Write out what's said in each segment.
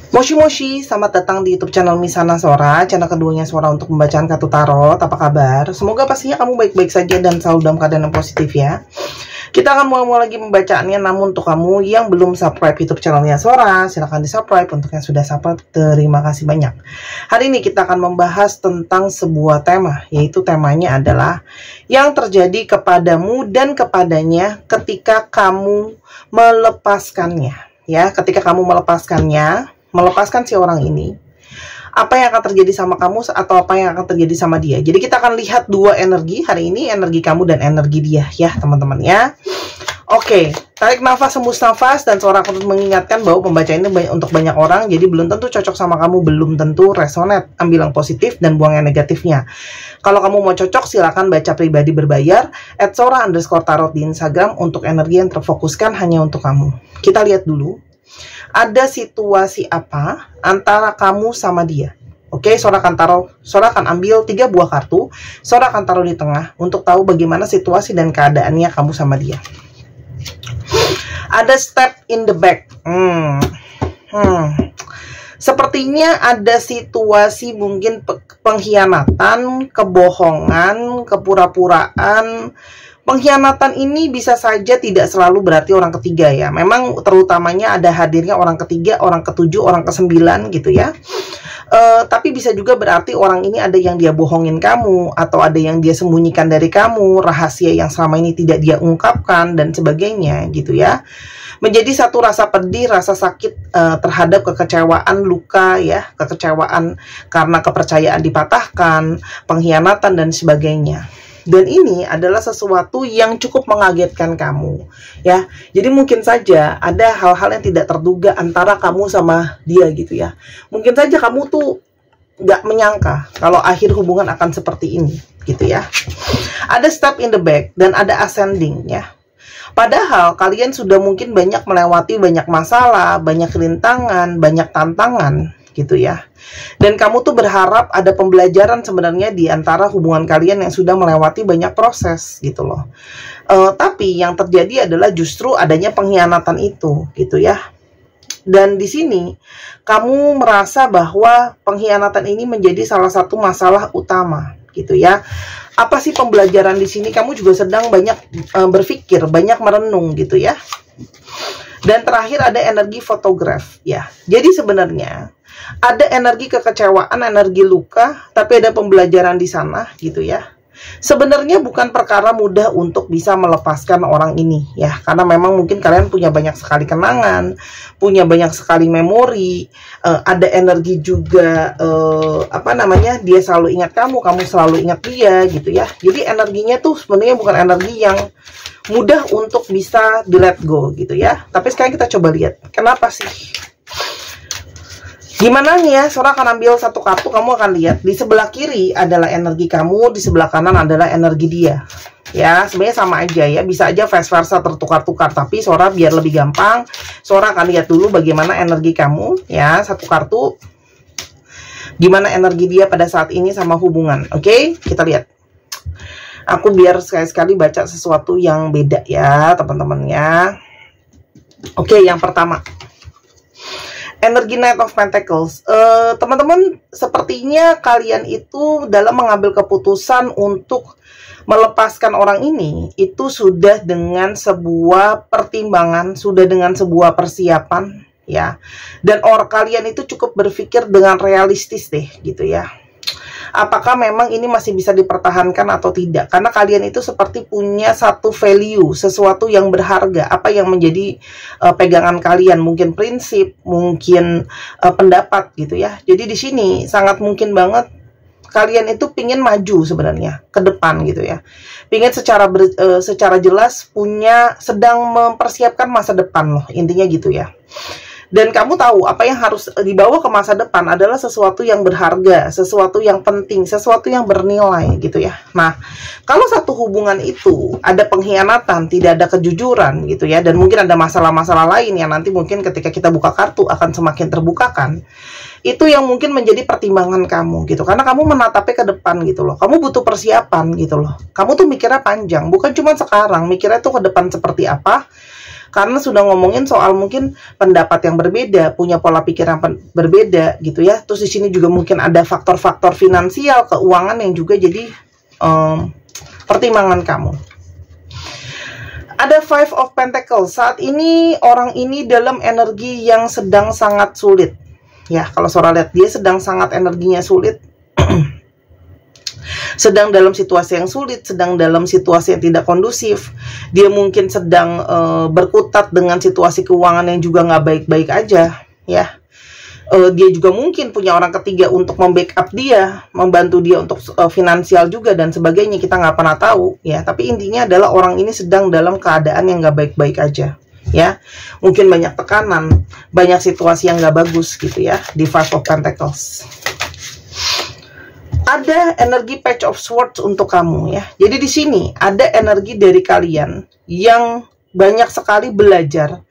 Moshi Moshi, selamat datang di YouTube channel Misana Sora, channel keduanya Sora untuk membacaan kartu tarot. Apa kabar? Semoga pastinya kamu baik-baik saja dan selalu dalam keadaan yang positif ya. Kita akan mulai lagi membacaannya, namun untuk kamu yang belum subscribe YouTube channelnya Sora, silahkan di subscribe. Untuk yang sudah subscribe, terima kasih banyak. Hari ini kita akan membahas tentang sebuah tema, yaitu temanya adalah yang terjadi kepadamu dan kepadanya ketika kamu melepaskannya. Ya, ketika kamu melepaskan si orang ini, apa yang akan terjadi sama kamu atau apa yang akan terjadi sama dia. Jadi kita akan lihat dua energi hari ini, energi kamu dan energi dia ya teman-teman ya. Oke, tarik nafas, hembus nafas, dan Sora akan mengingatkan bahwa pembacaan ini untuk banyak orang, jadi belum tentu cocok sama kamu, belum tentu resonate. Ambil yang positif dan buang yang negatifnya. Kalau kamu mau cocok, silakan baca pribadi berbayar @sora_tarot di Instagram untuk energi yang terfokuskan hanya untuk kamu. Kita lihat dulu. Ada situasi apa antara kamu sama dia? Oke, Sora akan ambil 3 buah kartu. Sora akan taruh di tengah untuk tahu bagaimana situasi dan keadaannya kamu sama dia. Ada step in the back. Sepertinya ada situasi mungkin pengkhianatan, kebohongan, kepura-puraan. Pengkhianatan ini bisa saja tidak selalu berarti orang ketiga ya. Memang terutamanya ada hadirnya orang ketiga, orang ketujuh, orang ke-9 gitu ya. Tapi bisa juga berarti orang ini ada yang dia bohongin kamu, atau ada yang dia sembunyikan dari kamu, rahasia yang selama ini tidak dia ungkapkan dan sebagainya gitu ya. Menjadi satu rasa pedih, rasa sakit terhadap kekecewaan, luka ya, kekecewaan karena kepercayaan dipatahkan, pengkhianatan dan sebagainya. Dan ini adalah sesuatu yang cukup mengagetkan kamu ya. Jadi mungkin saja ada hal-hal yang tidak terduga antara kamu sama dia gitu ya. Mungkin saja kamu tuh nggak menyangka kalau akhir hubungan akan seperti ini gitu ya. Ada step in the back dan ada ascending ya. Padahal kalian sudah mungkin banyak melewati banyak masalah, banyak rintangan, banyak tantangan gitu ya. Dan kamu tuh berharap ada pembelajaran sebenarnya di antara hubungan kalian yang sudah melewati banyak proses gitu loh. Tapi yang terjadi adalah justru adanya pengkhianatan itu gitu ya. Dan di sini kamu merasa bahwa pengkhianatan ini menjadi salah satu masalah utama gitu ya. Apa sih pembelajaran di sini? Kamu juga sedang banyak berpikir, banyak merenung gitu ya. Dan terakhir ada energi fotograf ya. Jadi sebenarnya ada energi kekecewaan, energi luka, tapi ada pembelajaran di sana gitu ya. Sebenarnya bukan perkara mudah untuk bisa melepaskan orang ini ya, karena memang mungkin kalian punya banyak sekali kenangan, punya banyak sekali memori, ada energi juga dia selalu ingat kamu, kamu selalu ingat dia gitu ya. Jadi energinya tuh sebenarnya bukan energi yang mudah untuk bisa di let go gitu ya. Tapi sekarang kita coba lihat kenapa sih. Gimana nih ya, Sora akan ambil satu kartu, kamu akan lihat di sebelah kiri adalah energi kamu, di sebelah kanan adalah energi dia. Ya, sebenarnya sama aja ya, bisa aja vice versa tertukar-tukar, tapi Sora biar lebih gampang, Sora akan lihat dulu bagaimana energi kamu ya, satu kartu. Gimana energi dia pada saat ini sama hubungan. Oke, kita lihat. Aku biar sekali-sekali baca sesuatu yang beda ya, teman-teman ya. Oke, yang pertama. Energi Knight of Pentacles. Teman-teman, sepertinya kalian itu dalam mengambil keputusan untuk melepaskan orang ini, itu sudah dengan sebuah pertimbangan, sudah dengan sebuah persiapan ya. Dan kalian itu cukup berpikir dengan realistis deh gitu ya. Apakah memang ini masih bisa dipertahankan atau tidak? Karena kalian itu seperti punya satu value, sesuatu yang berharga, apa yang menjadi pegangan kalian, mungkin prinsip, mungkin pendapat gitu ya. Jadi di sini sangat mungkin banget kalian itu pingin maju sebenarnya ke depan gitu ya. Pingin secara jelas sedang mempersiapkan masa depan loh, intinya gitu ya. Dan kamu tahu apa yang harus dibawa ke masa depan adalah sesuatu yang berharga, sesuatu yang penting, sesuatu yang bernilai gitu ya. Nah, kalau satu hubungan itu ada pengkhianatan, tidak ada kejujuran gitu ya, dan mungkin ada masalah-masalah lain yang nanti mungkin ketika kita buka kartu akan semakin terbukakan. Itu yang mungkin menjadi pertimbangan kamu gitu, karena kamu menatapnya ke depan gitu loh. Kamu butuh persiapan gitu loh. Kamu tuh mikirnya panjang, bukan cuma sekarang, mikirnya tuh ke depan seperti apa. Karena sudah ngomongin soal mungkin pendapat yang berbeda, punya pola pikir yang berbeda gitu ya. Terus di sini juga mungkin ada faktor-faktor finansial, keuangan yang juga jadi pertimbangan kamu. Ada Five of Pentacles. Saat ini orang ini dalam energi yang sedang sangat sulit. Ya, kalau Sora lihat dia sedang sangat energinya sulit. Sedang dalam situasi yang sulit, sedang dalam situasi yang tidak kondusif. Dia mungkin sedang berkutat dengan situasi keuangan yang juga nggak baik-baik aja, ya. Dia juga mungkin punya orang ketiga untuk membackup dia, membantu dia untuk finansial juga dan sebagainya. Kita nggak pernah tahu, ya. Tapi intinya adalah orang ini sedang dalam keadaan yang nggak baik-baik aja, ya. Mungkin banyak tekanan, banyak situasi yang nggak bagus gitu ya di Five of Pentacles. Ada energi Page of Swords untuk kamu ya. Jadi di sini ada energi dari kalian yang banyak sekali belajar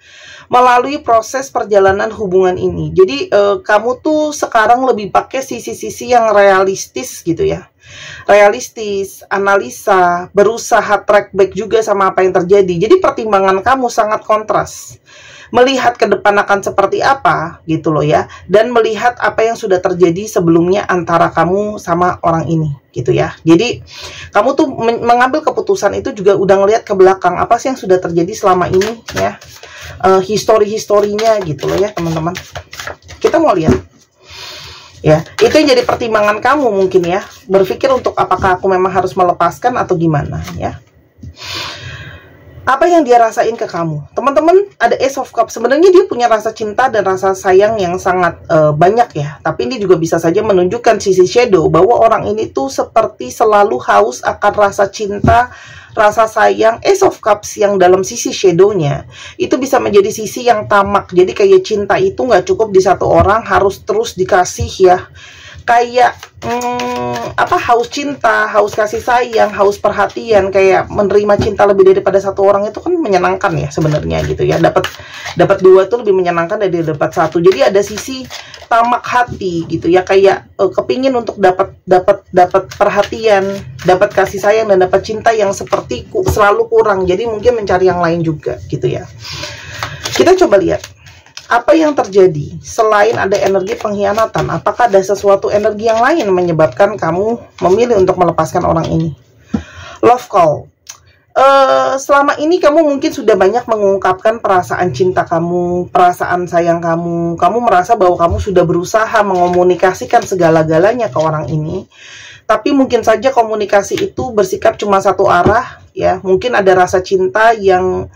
melalui proses perjalanan hubungan ini. Jadi kamu tuh sekarang lebih pakai sisi-sisi yang realistis gitu ya. Realistis, analisa, berusaha track back juga sama apa yang terjadi. Jadi pertimbangan kamu sangat kontras. Melihat ke depan akan seperti apa gitu loh ya, dan melihat apa yang sudah terjadi sebelumnya antara kamu sama orang ini gitu ya. Jadi kamu tuh mengambil keputusan itu juga udah ngelihat ke belakang apa sih yang sudah terjadi selama ini ya, historinya gitu loh ya teman-teman. Kita mau lihat ya, itu yang jadi pertimbangan kamu mungkin ya, berpikir untuk apakah aku memang harus melepaskan atau gimana ya. Apa yang dia rasain ke kamu? Teman-teman, ada Ace of Cups. Sebenarnya dia punya rasa cinta dan rasa sayang yang sangat banyak ya. Tapi ini juga bisa saja menunjukkan sisi shadow, bahwa orang ini tuh seperti selalu haus akan rasa cinta, rasa sayang. Ace of Cups yang dalam sisi shadownya, itu bisa menjadi sisi yang tamak. Jadi kayak cinta itu nggak cukup di satu orang, harus terus dikasih ya. Kayak haus cinta, haus kasih sayang, haus perhatian, kayak menerima cinta lebih daripada satu orang itu kan menyenangkan ya sebenarnya gitu ya. Dapat dua tuh lebih menyenangkan dari dapat satu. Jadi ada sisi tamak hati gitu ya, kayak kepingin untuk dapat perhatian, dapat kasih sayang dan dapat cinta yang seperti selalu kurang. Jadi mungkin mencari yang lain juga gitu ya. Kita coba lihat apa yang terjadi selain ada energi pengkhianatan. Apakah ada sesuatu energi yang lain menyebabkan kamu memilih untuk melepaskan orang ini? Love call. Selama ini kamu mungkin sudah banyak mengungkapkan perasaan cinta kamu, perasaan sayang kamu. Kamu merasa bahwa kamu sudah berusaha mengomunikasikan segala-galanya ke orang ini. Tapi mungkin saja komunikasi itu bersikap cuma satu arah ya. Mungkin ada rasa cinta yang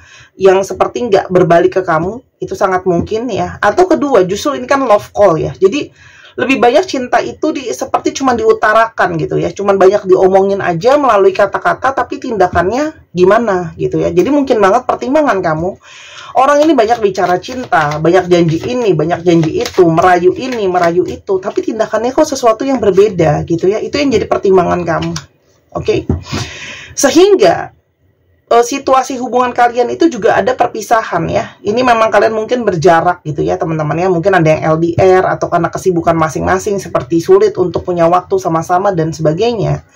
seperti nggak berbalik ke kamu. Itu sangat mungkin ya. Atau kedua, justru ini kan love call ya. Jadi lebih banyak cinta itu seperti cuma diutarakan gitu ya. Cuman banyak diomongin aja melalui kata-kata, tapi tindakannya gimana gitu ya. Jadi mungkin banget pertimbangan kamu, orang ini banyak bicara cinta, banyak janji ini, banyak janji itu, merayu ini, merayu itu, tapi tindakannya kok sesuatu yang berbeda gitu ya. Itu yang jadi pertimbangan kamu. Oke? Sehingga situasi hubungan kalian itu juga ada perpisahan ya. Ini memang kalian mungkin berjarak gitu ya teman-teman ya. Mungkin ada yang LDR atau karena kesibukan masing-masing seperti sulit untuk punya waktu sama-sama dan sebagainya.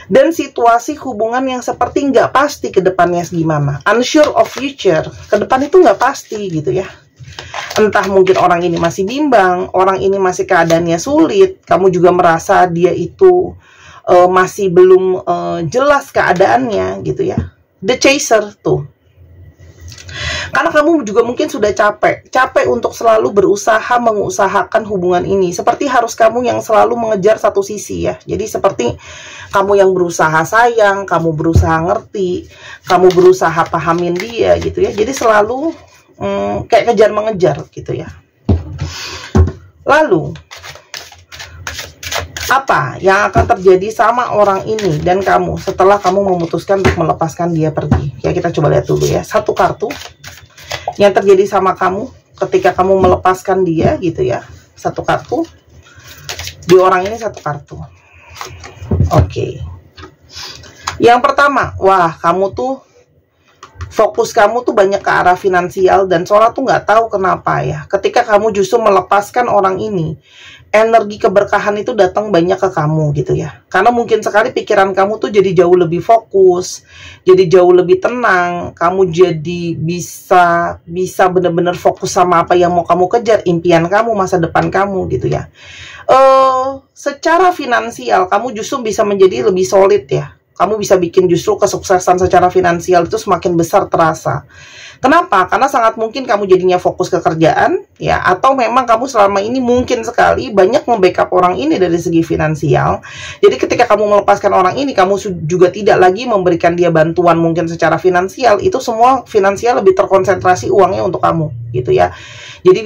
Dan situasi hubungan yang seperti nggak pasti ke depannya gimana. Unsure of future. Ke depan itu nggak pasti gitu ya. Entah mungkin orang ini masih bimbang, orang ini masih keadaannya sulit. Kamu juga merasa dia itu masih belum jelas keadaannya gitu ya. The Chaser tuh. Karena kamu juga mungkin sudah capek untuk selalu berusaha mengusahakan hubungan ini. Seperti harus kamu yang selalu mengejar satu sisi ya. Jadi seperti kamu yang berusaha sayang, kamu berusaha ngerti, kamu berusaha pahamin dia gitu ya. Jadi selalu kayak kejar mengejar gitu ya. Lalu apa yang akan terjadi sama orang ini dan kamu setelah kamu memutuskan untuk melepaskan dia pergi? Ya, kita coba lihat dulu ya. Satu kartu yang terjadi sama kamu ketika kamu melepaskan dia gitu ya. Satu kartu. Di orang ini satu kartu. Oke. Yang pertama, wah kamu tuh fokus kamu tuh banyak ke arah finansial dan Sora tuh nggak tahu kenapa ya. Ketika kamu justru melepaskan orang ini, energi keberkahan itu datang banyak ke kamu gitu ya. Karena mungkin sekali pikiran kamu tuh jadi jauh lebih fokus, jadi jauh lebih tenang, kamu jadi bisa benar-benar fokus sama apa yang mau kamu kejar, impian kamu, masa depan kamu gitu ya. Secara finansial kamu justru bisa menjadi lebih solid ya. Kamu bisa bikin justru kesuksesan secara finansial itu semakin besar terasa. Kenapa? Karena sangat mungkin kamu jadinya fokus ke kerjaan, ya, atau memang kamu selama ini mungkin sekali banyak membackup orang ini dari segi finansial. Jadi ketika kamu melepaskan orang ini, kamu juga tidak lagi memberikan dia bantuan mungkin secara finansial. Itu semua finansial lebih terkonsentrasi uangnya untuk kamu, gitu ya. Jadi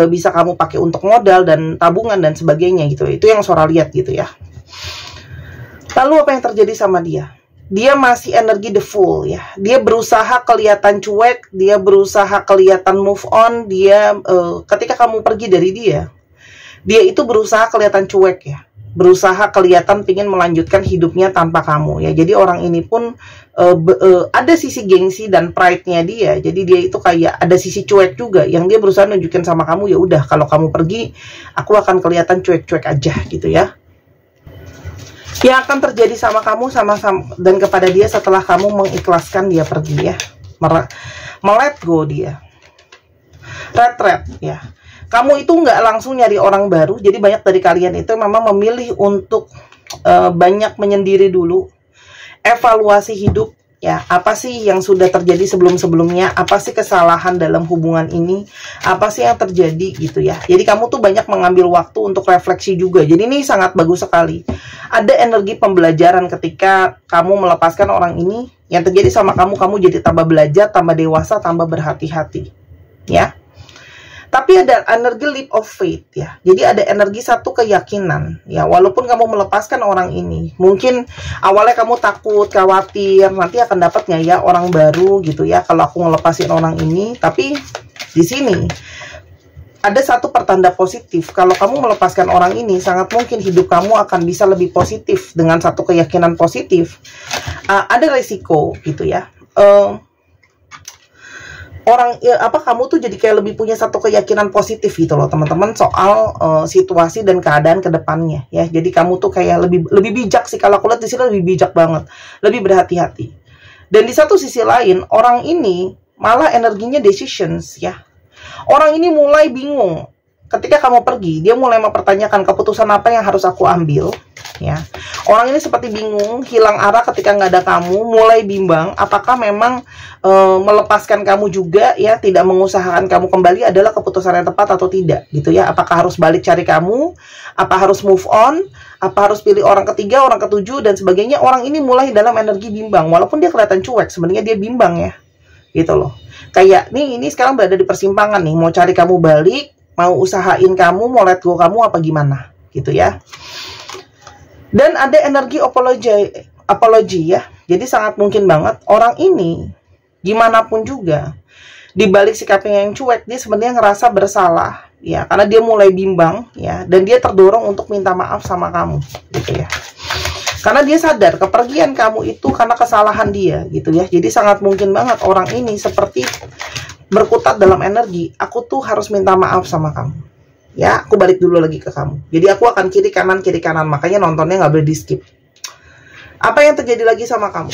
bisa kamu pakai untuk modal dan tabungan dan sebagainya gitu. Itu yang Sora lihat gitu ya. Lalu apa yang terjadi sama dia? Dia masih energi the fool ya. Dia berusaha kelihatan cuek, dia berusaha kelihatan move on, dia ketika kamu pergi dari dia itu berusaha kelihatan cuek ya. Berusaha kelihatan pingin melanjutkan hidupnya tanpa kamu ya. Jadi orang ini pun ada sisi gengsi dan pride-nya dia. Jadi dia itu kayak ada sisi cuek juga yang dia berusaha nunjukin sama kamu, ya udah kalau kamu pergi aku akan kelihatan cuek-cuek aja gitu ya. Yang akan terjadi sama kamu sama-sama dan kepada dia setelah kamu mengikhlaskan dia pergi ya, melet go dia, retret ya. Kamu itu nggak langsung nyari orang baru. Jadi banyak dari kalian itu memang memilih untuk banyak menyendiri dulu, evaluasi hidup ya. Apa sih yang sudah terjadi sebelum-sebelumnya, apa sih kesalahan dalam hubungan ini, apa sih yang terjadi gitu ya. Jadi kamu tuh banyak mengambil waktu untuk refleksi juga. Jadi ini sangat bagus sekali. Ada energi pembelajaran ketika kamu melepaskan orang ini. Yang terjadi sama kamu jadi tambah belajar, tambah dewasa, tambah berhati-hati ya. Tapi ada energi leap of faith ya. Jadi ada energi satu keyakinan ya. Walaupun kamu melepaskan orang ini, mungkin awalnya kamu takut, khawatir nanti akan dapat nggak ya orang baru gitu ya kalau aku ngelepasin orang ini. Tapi di sini ada satu pertanda positif. Kalau kamu melepaskan orang ini, sangat mungkin hidup kamu akan bisa lebih positif dengan satu keyakinan positif. Ada resiko gitu ya. Kamu tuh jadi kayak lebih punya satu keyakinan positif gitu loh teman-teman soal situasi dan keadaan ke depannya ya. Jadi kamu tuh kayak lebih bijak sih, kalau aku lihat di sini lebih bijak banget, lebih berhati-hati. Dan di satu sisi lain orang ini malah energinya decisions ya. Orang ini mulai bingung ketika kamu pergi, dia mulai mempertanyakan keputusan apa yang harus aku ambil ya. Orang ini seperti bingung, hilang arah ketika nggak ada kamu, mulai bimbang apakah memang melepaskan kamu juga ya, tidak mengusahakan kamu kembali adalah keputusan yang tepat atau tidak gitu ya. Apakah harus balik cari kamu, apa harus move on, apa harus pilih orang ketiga, orang ketujuh dan sebagainya. Orang ini mulai dalam energi bimbang, walaupun dia kelihatan cuek, sebenarnya dia bimbang ya gitu loh. Kayak nih, ini sekarang berada di persimpangan nih, mau cari kamu balik, mau usahain kamu, mau let go kamu apa gimana gitu ya. Dan ada energi apology ya. Jadi sangat mungkin banget orang ini gimana pun juga di balik sikapnya yang cuek, dia sebenarnya ngerasa bersalah ya, karena dia mulai bimbang ya, dan dia terdorong untuk minta maaf sama kamu gitu ya. Karena dia sadar kepergian kamu itu karena kesalahan dia gitu ya. Jadi sangat mungkin banget orang ini seperti berkutat dalam energi, aku tuh harus minta maaf sama kamu ya, aku balik dulu lagi ke kamu. Jadi aku akan kiri kanan, makanya nontonnya nggak boleh di skip. Apa yang terjadi lagi sama kamu?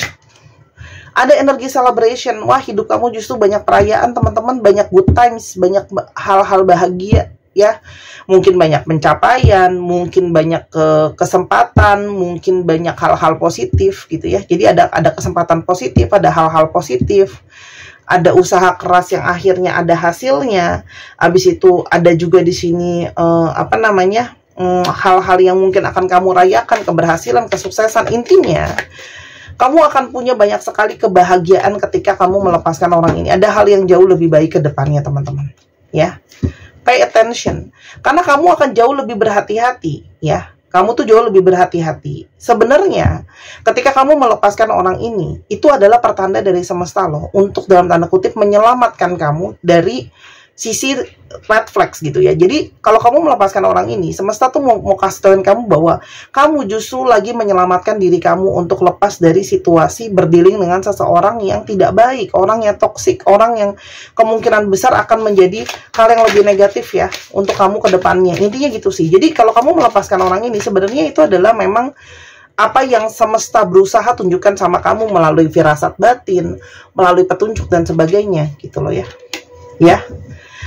Ada energi celebration. Wah, hidup kamu justru banyak perayaan teman-teman, banyak good times, banyak hal-hal bahagia ya. Mungkin banyak pencapaian, mungkin banyak kesempatan, mungkin banyak hal-hal positif gitu ya. Jadi ada kesempatan positif, ada hal-hal positif, ada usaha keras yang akhirnya ada hasilnya. Habis itu ada juga di sini hal-hal yang mungkin akan kamu rayakan, keberhasilan, kesuksesan. Intinya kamu akan punya banyak sekali kebahagiaan ketika kamu melepaskan orang ini. Ada hal yang jauh lebih baik ke depannya teman-teman ya. Pay attention, karena kamu akan jauh lebih berhati-hati ya. Kamu tuh jauh lebih berhati-hati. Sebenarnya ketika kamu melepaskan orang ini, itu adalah pertanda dari semesta loh, untuk dalam tanda kutip menyelamatkan kamu dari sisi red flags gitu ya. Jadi kalau kamu melepaskan orang ini, semesta tuh mau kasih tauin kamu bahwa kamu justru lagi menyelamatkan diri kamu untuk lepas dari situasi berdealing dengan seseorang yang tidak baik, orang yang toksik, orang yang kemungkinan besar akan menjadi hal yang lebih negatif ya untuk kamu ke depannya. Intinya gitu sih. Jadi kalau kamu melepaskan orang ini, sebenarnya itu adalah memang apa yang semesta berusaha tunjukkan sama kamu melalui firasat batin, melalui petunjuk dan sebagainya gitu loh ya. Ya.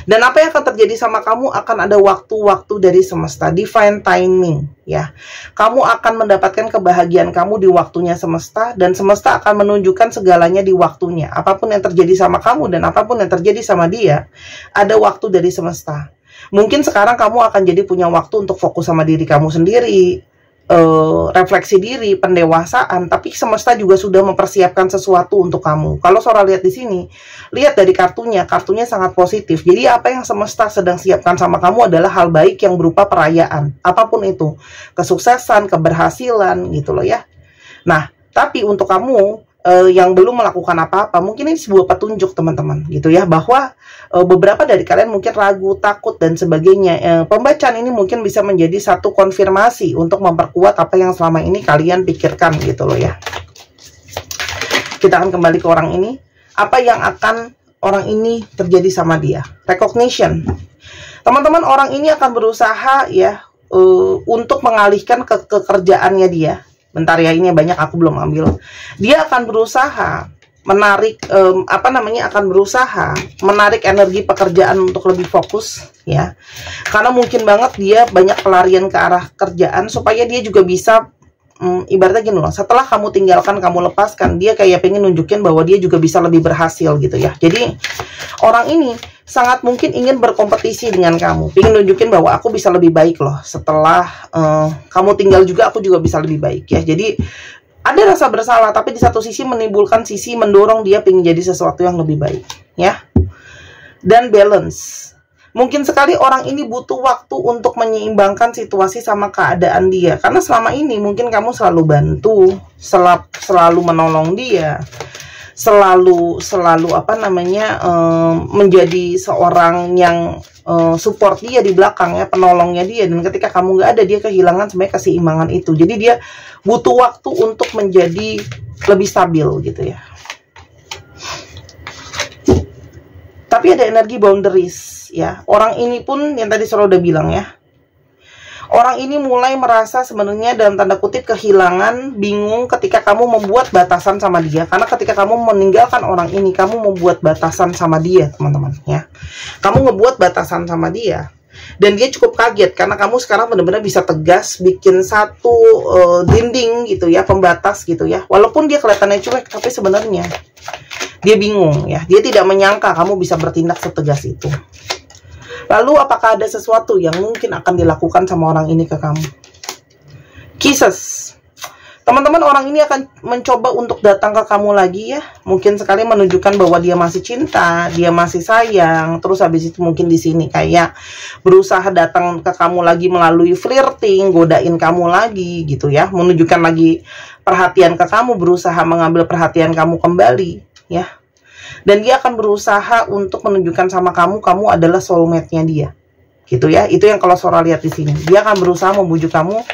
Dan apa yang akan terjadi sama kamu akan ada waktu-waktu dari semesta, divine timing ya. Kamu akan mendapatkan kebahagiaan kamu di waktunya semesta, dan semesta akan menunjukkan segalanya di waktunya. Apapun yang terjadi sama kamu dan apapun yang terjadi sama dia, ada waktu dari semesta. Mungkin sekarang kamu akan jadi punya waktu untuk fokus sama diri kamu sendiri, refleksi diri, pendewasaan, tapi semesta juga sudah mempersiapkan sesuatu untuk kamu. Kalau Sora lihat di sini, lihat dari kartunya sangat positif. Jadi apa yang semesta sedang siapkan sama kamu adalah hal baik yang berupa perayaan, apapun itu, kesuksesan, keberhasilan gitu loh ya. Nah, tapi untuk kamu yang belum melakukan apa-apa, mungkin ini sebuah petunjuk teman-teman gitu ya, bahwa beberapa dari kalian mungkin ragu, takut dan sebagainya. Pembacaan ini mungkin bisa menjadi satu konfirmasi untuk memperkuat apa yang selama ini kalian pikirkan gitu loh ya. Kita akan kembali ke orang ini. Apa yang akan orang ini terjadi sama dia? Recognition. Teman-teman, orang ini akan berusaha ya untuk mengalihkan kekerjaannya dia. Bentar ya, ini banyak aku belum ambil. Dia akan berusaha menarik akan berusaha menarik energi pekerjaan untuk lebih fokus ya. Karena mungkin banget dia banyak pelarian ke arah kerjaan supaya dia juga bisa ibaratnya gini loh, setelah kamu tinggalkan, kamu lepaskan, dia kayak pengen nunjukin bahwa dia juga bisa lebih berhasil gitu ya. Jadi orang ini sangat mungkin ingin berkompetisi dengan kamu, ingin nunjukin bahwa aku bisa lebih baik loh, setelah kamu tinggal juga aku juga bisa lebih baik ya. Jadi ada rasa bersalah, tapi di satu sisi menimbulkan sisi mendorong dia pengen jadi sesuatu yang lebih baik ya. Dan balance, mungkin sekali orang ini butuh waktu untuk menyeimbangkan situasi sama keadaan dia, karena selama ini mungkin kamu selalu bantu, selalu menolong dia, selalu menjadi seorang yang support dia di belakang ya, penolongnya dia. Dan ketika kamu nggak ada, dia kehilangan sebenarnya keseimbangan itu. Jadi dia butuh waktu untuk menjadi lebih stabil gitu ya. Tapi ada energi boundaries ya. Orang ini pun yang tadi Sora udah bilang ya, orang ini mulai merasa sebenarnya dalam tanda kutip kehilangan, bingung ketika kamu membuat batasan sama dia. Karena ketika kamu meninggalkan orang ini, kamu membuat batasan sama dia, teman-teman ya. Kamu ngebuat batasan sama dia, dan dia cukup kaget karena kamu sekarang benar-benar bisa tegas bikin satu dinding gitu ya, pembatas gitu ya. Walaupun dia kelihatannya cuek, tapi sebenarnya dia bingung ya. Dia tidak menyangka kamu bisa bertindak setegas itu. Lalu apakah ada sesuatu yang mungkin akan dilakukan sama orang ini ke kamu? Kisses. Teman-teman, orang ini akan mencoba untuk datang ke kamu lagi ya. Mungkin sekali menunjukkan bahwa dia masih cinta, dia masih sayang. Terus habis itu mungkin di sini kayak berusaha datang ke kamu lagi melalui flirting, godain kamu lagi gitu ya. Menunjukkan lagi perhatian ke kamu, berusaha mengambil perhatian kamu kembali ya. Dan dia akan berusaha untuk menunjukkan sama kamu, kamu adalah soulmate-nya dia. Gitu ya. Itu yang kalau Sora lihat di sini. Dia akan berusaha membujuk kamu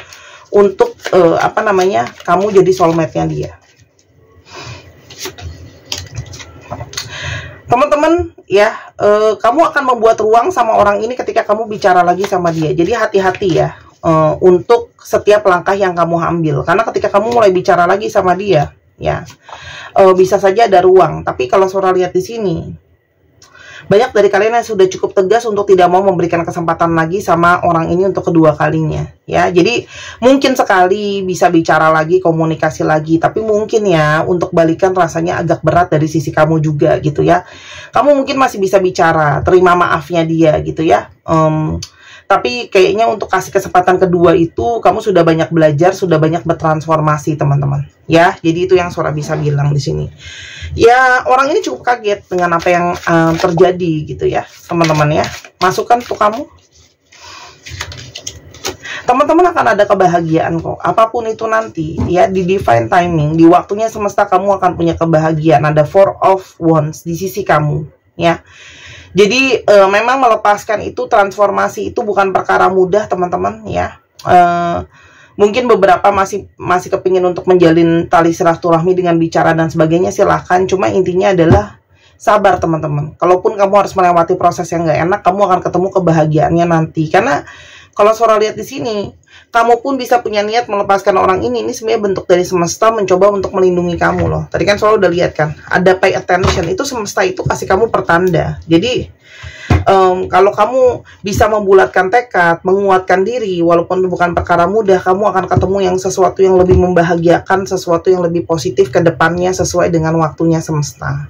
untuk kamu jadi soulmate-nya dia. Teman-teman ya, kamu akan membuat ruang sama orang ini ketika kamu bicara lagi sama dia. Jadi hati-hati ya untuk setiap langkah yang kamu ambil. Karena ketika kamu mulai bicara lagi sama dia ya, bisa saja ada ruang. Tapi kalau Sora lihat di sini, banyak dari kalian yang sudah cukup tegas untuk tidak mau memberikan kesempatan lagi sama orang ini untuk kedua kalinya ya. Jadi mungkin sekali bisa bicara lagi, komunikasi lagi, tapi mungkin ya untuk balikan rasanya agak berat dari sisi kamu juga gitu ya. Kamu mungkin masih bisa bicara, terima maafnya dia gitu ya. Tapi kayaknya untuk kasih kesempatan kedua itu kamu sudah banyak belajar, sudah banyak bertransformasi teman-teman ya. Jadi itu yang Sora bisa bilang di sini. Ya, orang ini cukup kaget dengan apa yang terjadi gitu ya teman-teman ya. Masukan untuk kamu, teman-teman, akan ada kebahagiaan kok. Apapun itu nanti ya, di divine timing, di waktunya semesta kamu akan punya kebahagiaan. Ada Four of Wands di sisi kamu ya. Jadi memang melepaskan itu, transformasi itu bukan perkara mudah teman-teman ya. Mungkin beberapa masih kepingin untuk menjalin tali silaturahmi dengan bicara dan sebagainya, silahkan. Cuma intinya adalah sabar teman-teman. Kalaupun kamu harus melewati proses yang gak enak, kamu akan ketemu kebahagiaannya nanti. Karena kalau Sora lihat di sini, kamu pun bisa punya niat melepaskan orang ini. Ini sebenarnya bentuk dari semesta mencoba untuk melindungi kamu loh. Tadi kan Sora udah lihat kan, ada pay attention. Itu semesta itu kasih kamu pertanda. Jadi kalau kamu bisa membulatkan tekad, menguatkan diri, walaupun bukan perkara mudah, kamu akan ketemu yang sesuatu yang lebih membahagiakan, sesuatu yang lebih positif ke depannya sesuai dengan waktunya semesta.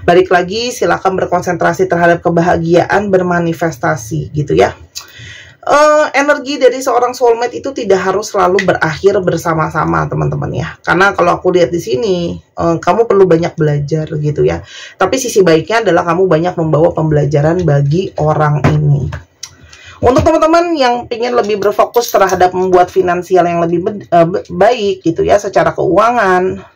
Balik lagi, silakan berkonsentrasi terhadap kebahagiaan, bermanifestasi gitu ya. Energi dari seorang soulmate itu tidak harus selalu berakhir bersama-sama teman-teman ya. Karena kalau aku lihat di sini, kamu perlu banyak belajar gitu ya. Tapi sisi baiknya adalah kamu banyak membawa pembelajaran bagi orang ini. Untuk teman-teman yang ingin lebih berfokus terhadap membuat finansial yang lebih baik gitu ya, secara keuangan,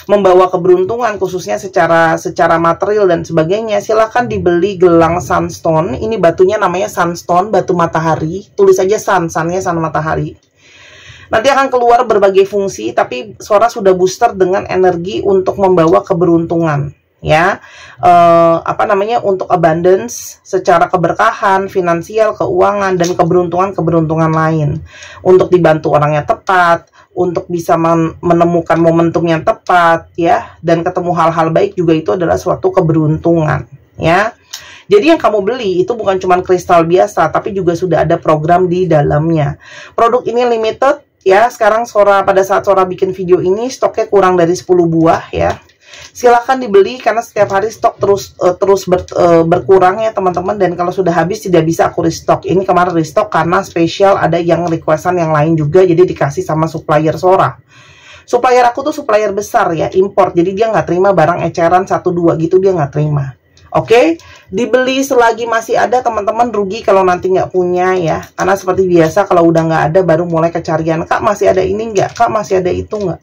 membawa keberuntungan khususnya secara material dan sebagainya, silahkan dibeli gelang sunstone. Ini batunya namanya sunstone, batu matahari. Tulis aja sunnya sun matahari. Nanti akan keluar berbagai fungsi, tapi Sora sudah booster dengan energi untuk membawa keberuntungan ya. Untuk abundance secara keberkahan, finansial, keuangan, dan keberuntungan lain. Untuk dibantu orangnya tepat, untuk bisa menemukan momentum yang tepat ya, dan ketemu hal-hal baik juga, itu adalah suatu keberuntungan ya. Jadi yang kamu beli itu bukan cuma kristal biasa, tapi juga sudah ada program di dalamnya. Produk ini limited ya. Sekarang pada saat Sora bikin video ini, stoknya kurang dari 10 buah ya. Silahkan dibeli karena setiap hari stok terus berkurang ya teman-teman. Dan kalau sudah habis tidak bisa aku restock. Ini kemarin restock karena spesial ada yang requestan yang lain juga, jadi dikasih sama supplier Sora. Supplier aku tuh supplier besar ya, import. Jadi dia nggak terima barang eceran 1-2 gitu, dia nggak terima. Oke, dibeli selagi masih ada teman-teman, rugi kalau nanti nggak punya ya. Karena seperti biasa kalau udah nggak ada baru mulai kecarian. Kak masih ada ini nggak? Kak masih ada itu nggak?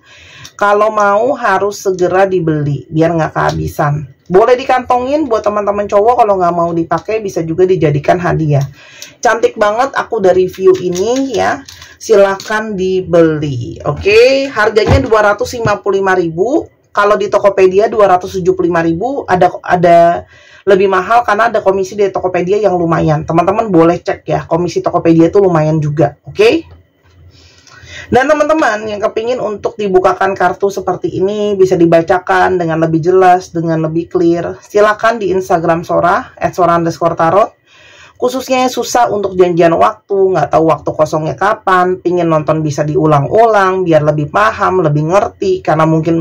Kalau mau harus segera dibeli biar nggak kehabisan. Boleh dikantongin buat teman-teman cowok, kalau nggak mau dipakai bisa juga dijadikan hadiah. Cantik banget, aku udah review ini ya. Silahkan dibeli. Oke, harganya 255.000. Kalau di Tokopedia 275.000. Ada lebih mahal karena ada komisi dari Tokopedia yang lumayan. Teman-teman boleh cek ya, komisi Tokopedia itu lumayan juga. Oke. Dan teman-teman yang kepingin untuk dibukakan kartu seperti ini, bisa dibacakan dengan lebih jelas, dengan lebih clear, silakan di Instagram Sora @sora_tarot. Khususnya yang susah untuk janjian waktu, nggak tahu waktu kosongnya kapan, pingin nonton bisa diulang-ulang biar lebih paham, lebih ngerti. Karena mungkin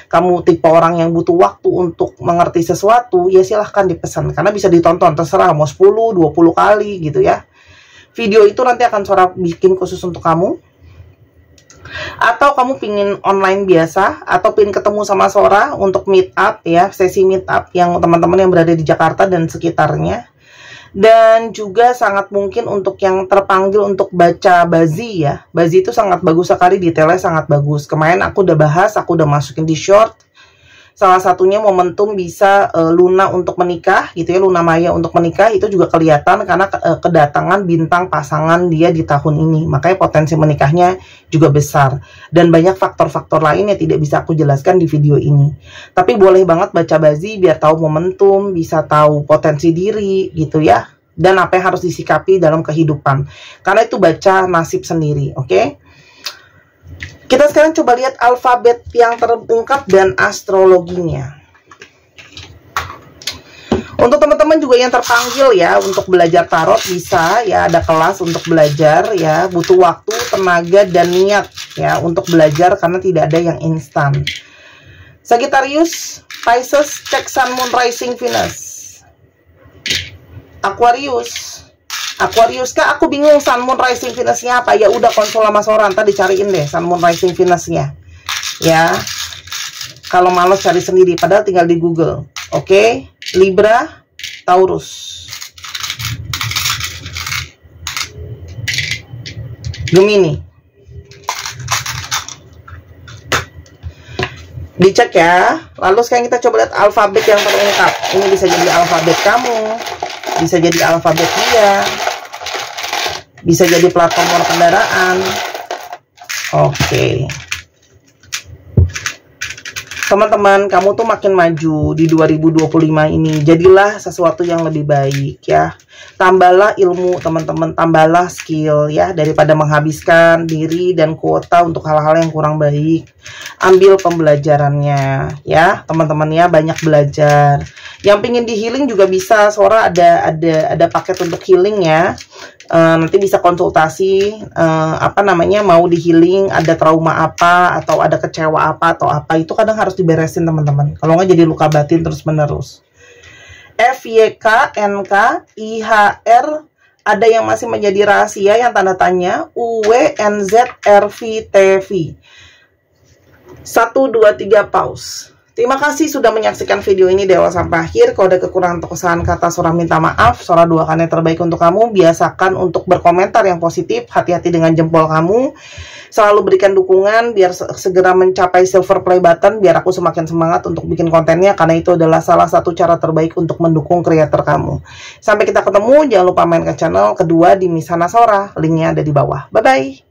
kamu tipe orang yang butuh waktu untuk mengerti sesuatu, ya silahkan dipesan. Karena bisa ditonton, terserah mau 10, 20 kali gitu ya. Video itu nanti akan Sora bikin khusus untuk kamu. Atau kamu pingin online biasa, atau pingin ketemu sama Sora untuk meet up ya, sesi meet up yang teman-teman yang berada di Jakarta dan sekitarnya. Dan juga sangat mungkin untuk yang terpanggil untuk baca Bazi ya. Bazi itu sangat bagus sekali, detailnya sangat bagus. Kemarin aku udah bahas, aku udah masukin di short. Salah satunya momentum bisa Luna untuk menikah gitu ya, Luna Maya untuk menikah, itu juga kelihatan karena kedatangan bintang pasangan dia di tahun ini. Makanya potensi menikahnya juga besar. Dan banyak faktor-faktor lain yang tidak bisa aku jelaskan di video ini. Tapi boleh banget baca Bazi biar tahu momentum, bisa tahu potensi diri gitu ya. Dan apa yang harus disikapi dalam kehidupan. Karena itu baca nasib sendiri, oke? Kita sekarang coba lihat alfabet yang terungkap dan astrologinya. Untuk teman-teman juga yang terpanggil ya untuk belajar tarot, bisa ya, ada kelas untuk belajar ya. Butuh waktu, tenaga, dan niat ya untuk belajar karena tidak ada yang instan. Sagittarius, Pisces, cek Sun, Moon, Rising, Venus. Aquarius, Kak, aku bingung Sun, Moon, Rising, Venus-nya apa? Ya udah konsul sama Sora, ntar dicariin deh Sun, Moon, Rising, Venus-nya. Ya. Kalau males cari sendiri, padahal tinggal di Google. Oke. Libra, Taurus. Gemini. Dicek ya. Lalu sekarang kita coba lihat alfabet yang terungkap. Ini bisa jadi alfabet kamu, bisa jadi alfabet dia, bisa jadi plat nomor kendaraan. Oke. Teman-teman, kamu tuh makin maju di 2025 ini. Jadilah sesuatu yang lebih baik ya. Tambahlah ilmu teman-teman, tambahlah skill ya, daripada menghabiskan diri dan kuota untuk hal-hal yang kurang baik. Ambil pembelajarannya ya, teman-teman ya, banyak belajar. Yang pingin di healing juga bisa, Sora ada paket untuk healing ya. Nanti bisa konsultasi apa namanya, mau di healing, ada trauma apa atau ada kecewa apa atau apa, itu kadang harus diberesin teman-teman, kalau nggak jadi luka batin terus menerus. FYK, NK, IHR, ada yang masih menjadi rahasia yang tanda tanya, UWNZ, RV, TV. 1, 2, 3 pause. Terima kasih sudah menyaksikan video ini dari awal sampai akhir. Kalau ada kekurangan atau kesalahan kata, Sora minta maaf. Sora doakan yang terbaik untuk kamu. Biasakan untuk berkomentar yang positif. Hati-hati dengan jempol kamu. Selalu berikan dukungan biar segera mencapai silver play button, biar aku semakin semangat untuk bikin kontennya, karena itu adalah salah satu cara terbaik untuk mendukung kreator kamu. Sampai kita ketemu. Jangan lupa main ke channel kedua di Miss Hana Sora. Linknya ada di bawah. Bye-bye.